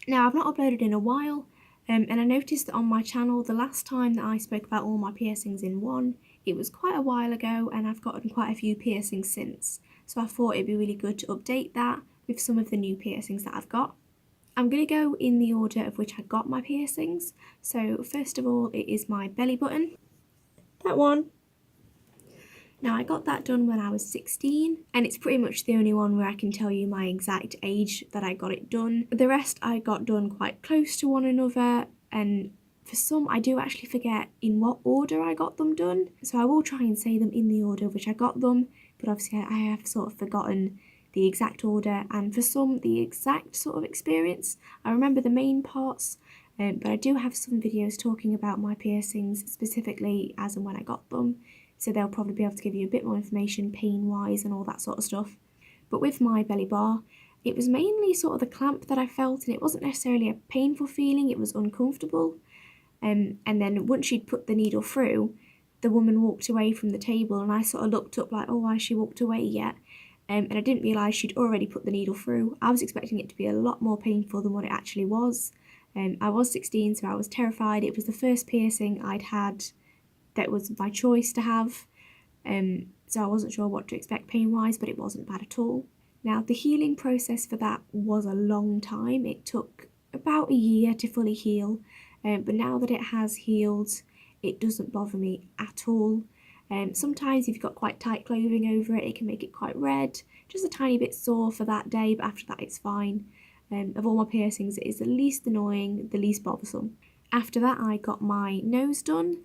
Now, I've not uploaded in a while, and I noticed that on my channel, the last time that I spoke about all my piercings in one, it was quite a while ago, and I've gotten quite a few piercings since. So I thought it'd be really good to update that with some of the new piercings that I've got. I'm going to go in the order of which I got my piercings. So first of all, it is my belly button. That one. Now, I got that done when I was 16, and it's pretty much the only one where I can tell you my exact age that I got it done. The rest I got done quite close to one another, and for some I do actually forget in what order I got them done, so I will try and say them in the order which I got them, but obviously I have sort of forgotten the exact order, and for some the exact sort of experience. I remember the main parts, but I do have some videos talking about my piercings specifically as and when I got them, so they'll probably be able to give you a bit more information pain-wise and all that sort of stuff. But with my belly bar, it was mainly sort of the clamp that I felt, and it wasn't necessarily a painful feeling, it was uncomfortable. And then once she'd put the needle through, the woman walked away from the table, and I sort of looked up like, oh, why has she walked away yet? And I didn't realise she'd already put the needle through. I was expecting it to be a lot more painful than what it actually was. I was 16, so I was terrified. It was the first piercing I'd had that was my choice to have, so I wasn't sure what to expect pain-wise, but it wasn't bad at all. Now, the healing process for that was a long time. It took about a year to fully heal, but now that it has healed, it doesn't bother me at all. Sometimes if you've got quite tight clothing over it, it can make it quite red, just a tiny bit sore for that day, but after that it's fine. Of all my piercings, it is the least annoying, the least bothersome. After that, I got my nose done,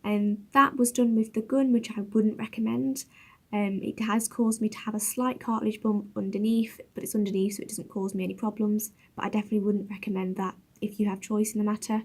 and that was done with the gun, which I wouldn't recommend. It has caused me to have a slight cartilage bump underneath, but it's underneath so it doesn't cause me any problems, but I definitely wouldn't recommend that if you have choice in the matter.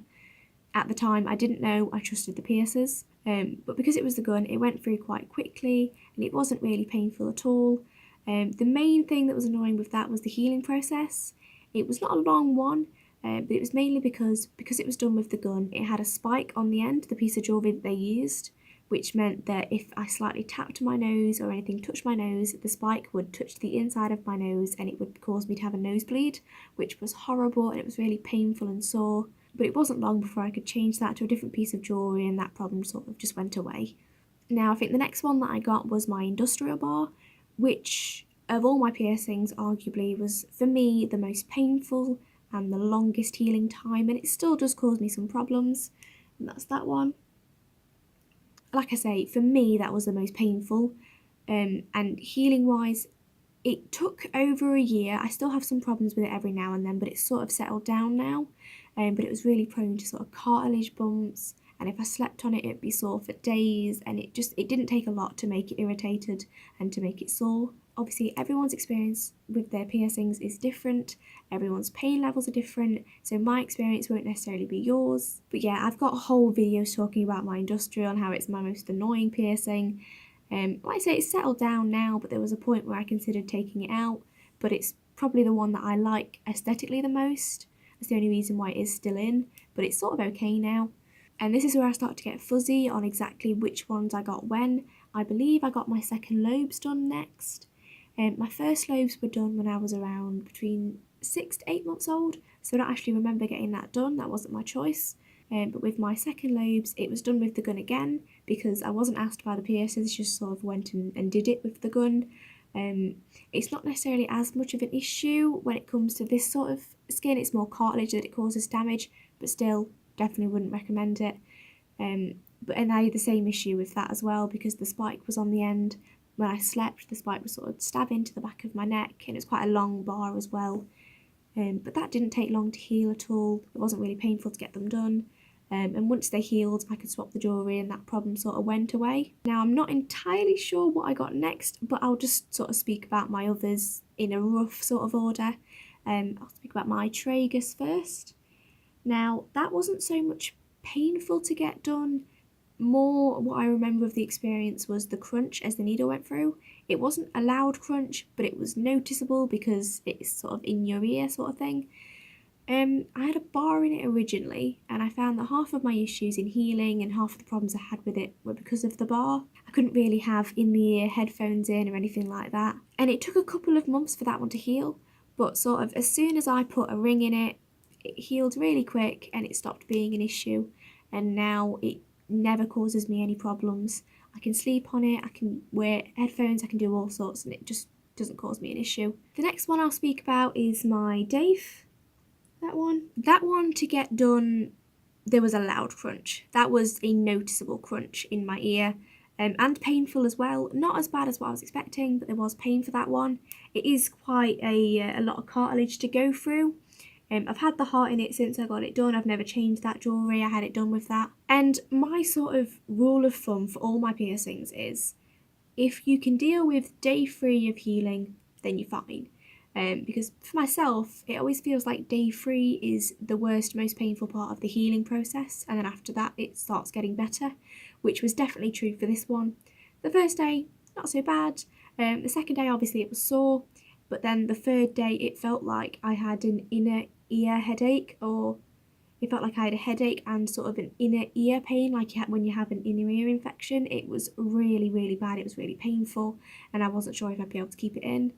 At the time I didn't know, I trusted the piercers, but because it was the gun, it went through quite quickly and it wasn't really painful at all. The main thing that was annoying with that was the healing process. It was not a long one, but it was mainly because it was done with the gun, it had a spike on the end, the piece of jewellery that they used, which meant that if I slightly tapped my nose or anything touched my nose, the spike would touch the inside of my nose and it would cause me to have a nosebleed, which was horrible and it was really painful and sore. But it wasn't long before I could change that to a different piece of jewellery and that problem sort of just went away. Now, I think the next one that I got was my industrial bar, which of all my piercings arguably was, for me, the most painful and the longest healing time, and it still does cause me some problems, and that's that one. Like I say, for me that was the most painful, and healing wise it took over a year. I still have some problems with it every now and then, but it's sort of settled down now, but it was really prone to sort of cartilage bumps, and if I slept on it it'd be sore for days, and it didn't take a lot to make it irritated and to make it sore. Obviously everyone's experience with their piercings is different, everyone's pain levels are different, so my experience won't necessarily be yours. But yeah, I've got whole videos talking about my industrial and how it's my most annoying piercing. Like I say, it's settled down now, but there was a point where I considered taking it out, but it's probably the one that I like aesthetically the most. That's the only reason why it is still in, but it's sort of okay now. And this is where I start to get fuzzy on exactly which ones I got when. I believe I got my second lobes done next. My first lobes were done when I was around between 6 to 8 months old, so I don't actually remember getting that done, that wasn't my choice. But with my second lobes, it was done with the gun again, because I wasn't asked by the piercers, just sort of went and did it with the gun. It's not necessarily as much of an issue when it comes to this sort of skin, it's more cartilage that it causes damage, but still, definitely wouldn't recommend it. And I had the same issue with that as well, because the spike was on the end. When I slept, the spike was sort of stabbing into the back of my neck, and it's quite a long bar as well. But that didn't take long to heal at all. It wasn't really painful to get them done. And once they healed, I could swap the jewellery and that problem sort of went away. Now, I'm not entirely sure what I got next, but I'll just sort of speak about my others in a rough sort of order. I'll speak about my Tragus first. Now, that wasn't so much painful to get done. More what I remember of the experience was the crunch as the needle went through. It wasn't a loud crunch, but it was noticeable because it's sort of in your ear sort of thing. I had a bar in it originally, and I found that half of my issues in healing and half of the problems I had with it were because of the bar. I couldn't really have in-the-ear headphones in or anything like that, and it took a couple of months for that one to heal, but sort of as soon as I put a ring in it, it healed really quick and it stopped being an issue, and now it never causes me any problems. I can sleep on it, I can wear headphones, I can do all sorts, and it just doesn't cause me an issue. The next one I'll speak about is my Dave. That one to get done, there was a loud crunch. That was a noticeable crunch in my ear, and painful as well. Not as bad as what I was expecting, but there was pain for that one. It is quite a lot of cartilage to go through. I've had the heart in it since I got it done. I've never changed that jewellery. I had it done with that. And my sort of rule of thumb for all my piercings is, if you can deal with day 3 of healing, then you're fine. Because for myself, it always feels like day 3 is the worst, most painful part of the healing process, and then after that it starts getting better, which was definitely true for this one. The first day, not so bad. The second day, obviously, it was sore, but then the third day, it felt like I had an inner ear headache, or it felt like I had a headache and sort of an inner ear pain, like when you have an inner ear infection. It was really, really bad. It was really painful, and I wasn't sure if I'd be able to keep it in.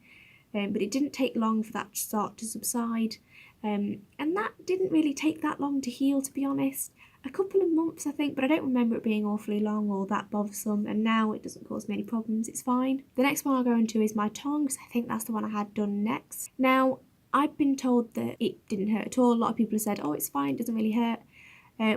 But it didn't take long for that to start to subside. And that didn't really take that long to heal, to be honest. A couple of months, I think, but I don't remember it being awfully long or that bothersome, and now it doesn't cause me any problems. It's fine. The next one I'll go into is my tongs. I think that's the one I had done next. Now, I've been told that it didn't hurt at all. A lot of people have said, oh, it's fine, it doesn't really hurt.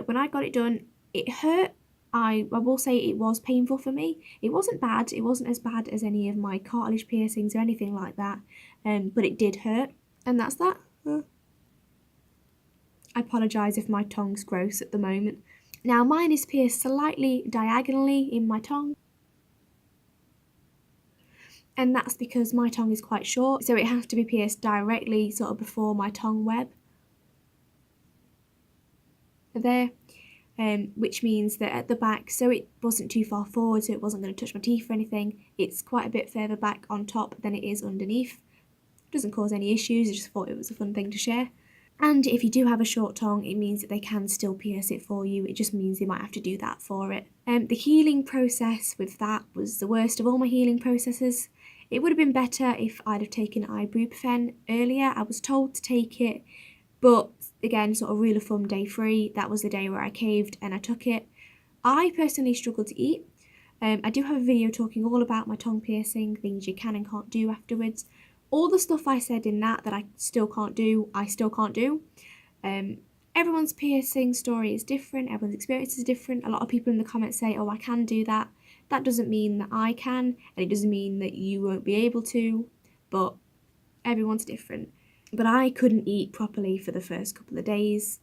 When I got it done, it hurt. I will say it was painful for me. It wasn't bad. It wasn't as bad as any of my cartilage piercings or anything like that. But it did hurt. And that's that. I apologise if my tongue's gross at the moment. Now, mine is pierced slightly diagonally in my tongue. And that's because my tongue is quite short, so it has to be pierced directly sort of before my tongue web. There. Which means that at the back, so it wasn't too far forward, so it wasn't going to touch my teeth or anything, it's quite a bit further back on top than it is underneath. It doesn't cause any issues, I just thought it was a fun thing to share. And if you do have a short tongue, it means that they can still pierce it for you. It just means they might have to do that for it. The healing process with that was the worst of all my healing processes. It would have been better if I'd have taken ibuprofen earlier. I was told to take it, but again, sort of rule of thumb, day 3, that was the day where I caved and I took it. I personally struggled to eat. I do have a video talking all about my tongue piercing, things you can and can't do afterwards. All the stuff I said in that I still can't do, I still can't do. Everyone's piercing story is different, everyone's experience is different. A lot of people in the comments say, oh, I can do that. That doesn't mean that I can, and it doesn't mean that you won't be able to, but everyone's different. But I couldn't eat properly for the first couple of days,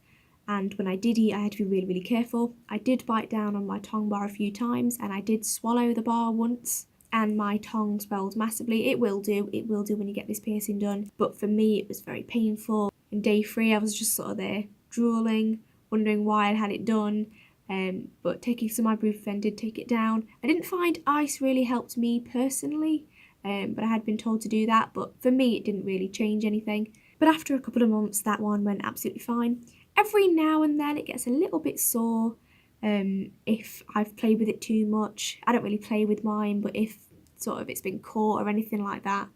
and when I did eat, I had to be really, really careful. I did bite down on my tongue bar a few times, and I did swallow the bar once, and my tongue swelled massively. It will do when you get this piercing done, but for me it was very painful. In day 3 I was just sort of there drooling, wondering why I'd had it done, but taking some ibuprofen did take it down. I didn't find ice really helped me personally, but I had been told to do that, but for me it didn't really change anything. But after a couple of months, that one went absolutely fine. Every now and then it gets a little bit sore if I've played with it too much. I don't really play with mine, but if sort of it's been caught or anything like that.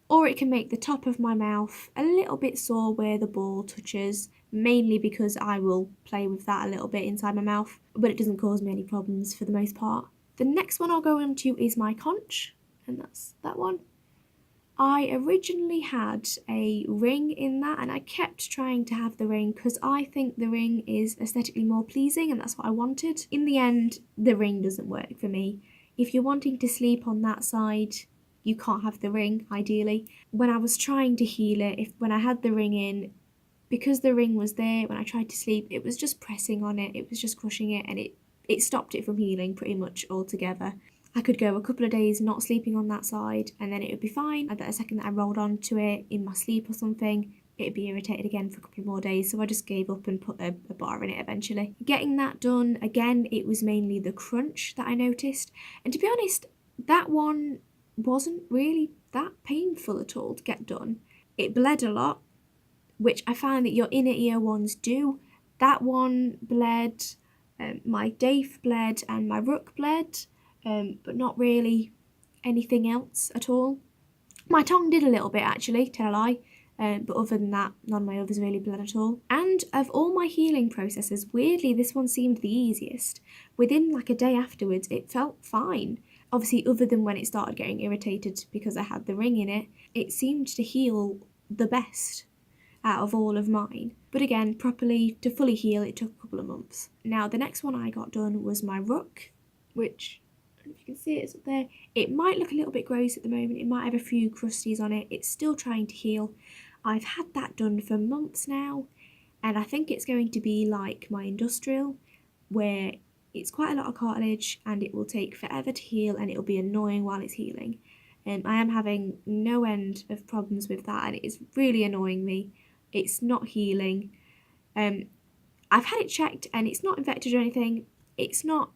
Or it can make the top of my mouth a little bit sore where the ball touches, mainly because I will play with that a little bit inside my mouth, but it doesn't cause me any problems for the most part. The next one I'll go into is my conch, and that's that one. I originally had a ring in that, and I kept trying to have the ring because I think the ring is aesthetically more pleasing and that's what I wanted. In the end, the ring doesn't work for me. If you're wanting to sleep on that side, you can't have the ring, ideally. When I was trying to heal it, when I had the ring in, because the ring was there, when I tried to sleep, it was just pressing on it, it was just crushing it, and it stopped it from healing pretty much altogether. I could go a couple of days not sleeping on that side and then it would be fine. And the second that I rolled onto it in my sleep or something, it'd be irritated again for a couple more days. So I just gave up and put a bar in it eventually. Getting that done, again, it was mainly the crunch that I noticed. And to be honest, that one wasn't really that painful at all to get done. It bled a lot, which I found that your inner ear ones do. That one bled, my Dave bled and my Rook bled. But not really anything else at all. My tongue did a little bit actually, tell a lie. but other than that, none of my others really bled at all. And of all my healing processes, weirdly this one seemed the easiest. Within like a day afterwards, it felt fine. Obviously, other than when it started getting irritated because I had the ring in it, it seemed to heal the best out of all of mine. But again, to fully heal, it took a couple of months. Now, the next one I got done was my Rook, which, I don't know if you can see it's up there. It might look a little bit gross at the moment. It might have a few crusties on it. It's still trying to heal. I've had that done for months now, and I think it's going to be like my industrial, where it's quite a lot of cartilage and it will take forever to heal and it'll be annoying while it's healing. I am having no end of problems with that and it is really annoying me. It's not healing. I've had it checked and it's not infected or anything. It's not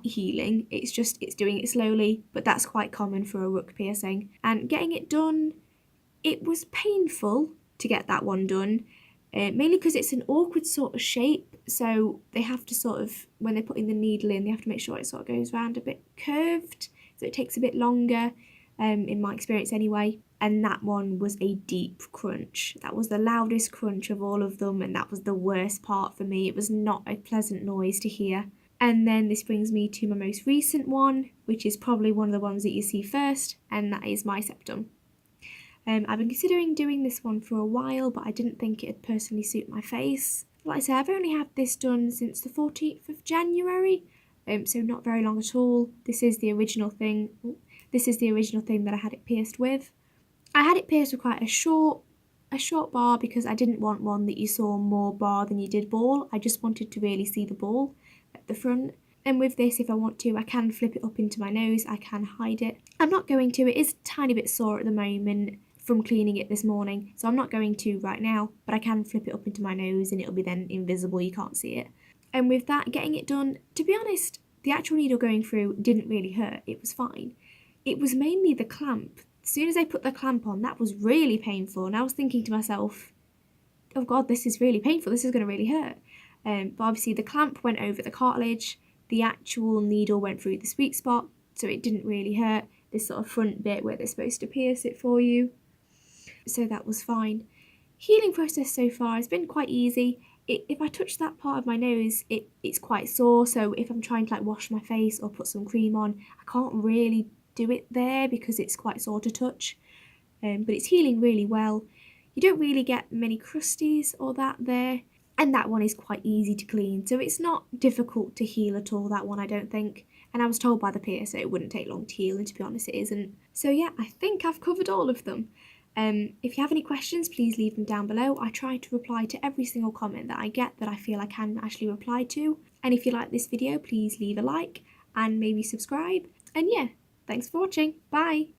healing. It's just it's doing it slowly, but that's quite common for a Rook piercing. And getting it done, it was painful to get that one done. Mainly because it's an awkward sort of shape, so they have to sort of, when they're putting the needle in, they have to make sure it sort of goes around a bit curved, so it takes a bit longer, in my experience anyway. And that one was a deep crunch. That was the loudest crunch of all of them, and that was the worst part for me. It was not a pleasant noise to hear. And then this brings me to my most recent one, which is probably one of the ones that you see first, and that is my septum. I've been considering doing this one for a while, but I didn't think it'd personally suit my face. Like I said, I've only had this done since the 14th of January, so not very long at all. This is the original thing. This is the original thing that I had it pierced with. I had it pierced with quite a short bar because I didn't want one that you saw more bar than you did ball. I just wanted to really see the ball at the front. And with this, if I want to, I can flip it up into my nose. I can hide it. I'm not going to. It is a tiny bit sore at the moment from cleaning it this morning, so I'm not going to right now, but I can flip it up into my nose and it'll be then invisible, you can't see it. And with that, getting it done, to be honest, the actual needle going through didn't really hurt, it was fine. It was mainly the clamp. As soon as I put the clamp on, that was really painful, and I was thinking to myself, oh god, this is really painful, this is going to really hurt. But obviously the clamp went over the cartilage, the actual needle went through the sweet spot, so it didn't really hurt, this sort of front bit where they're supposed to pierce it for you. So that was fine. Healing process so far has been quite easy. If I touch that part of my nose, it's quite sore, so if I'm trying to like wash my face or put some cream on, I can't really do it there because it's quite sore to touch. But it's healing really well. You don't really get many crusties or that there, and that one is quite easy to clean, so it's not difficult to heal at all, that one, I don't think. And I was told by the piercer it wouldn't take long to heal, and to be honest it isn't. So yeah, I think I've covered all of them. If you have any questions, please leave them down below. I try to reply to every single comment that I get that I feel I can actually reply to. And if you like this video, please leave a like and maybe subscribe. And yeah, thanks for watching. Bye!